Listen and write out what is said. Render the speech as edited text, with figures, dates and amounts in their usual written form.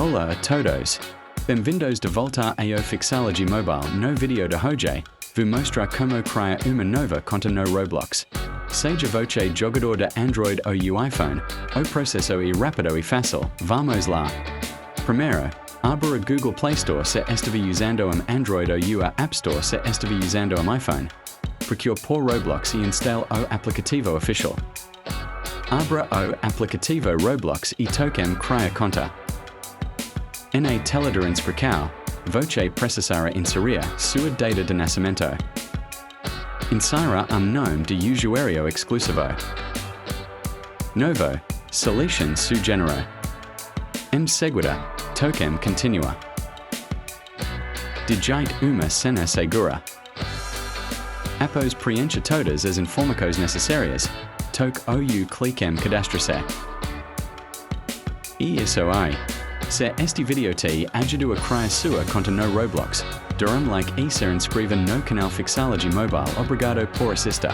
Olá a todos. Bem-vindos de volta ao Fixology mobile. No vídeo de hoje, vou mostrar como criar uma nova conta no Roblox. Seja você jogador de Android ou iPhone, o processo é rápido e fácil. Vamos lá. Primeiro, abra a Google Play Store se estiver usando Android ou a App Store se estiver usando iPhone. Procure por Roblox e instale o aplicativo oficial. Abra o aplicativo Roblox e toque Criar Conta. Na tela de inscrição, você precisará inserir sua data de nascimento. Insira nome de usuário exclusivo. Novo, selecione seu gênero. Segura, toque continua. Digite uma senha segura. Após preencher todas as informações necessárias, toque ou clique cadastrar-se. E isso aí. Se este vídeo te ajudou a criar sua conta no Roblox, dê like e se inscreva no canal Fixology Mobile. Obrigado por assistir.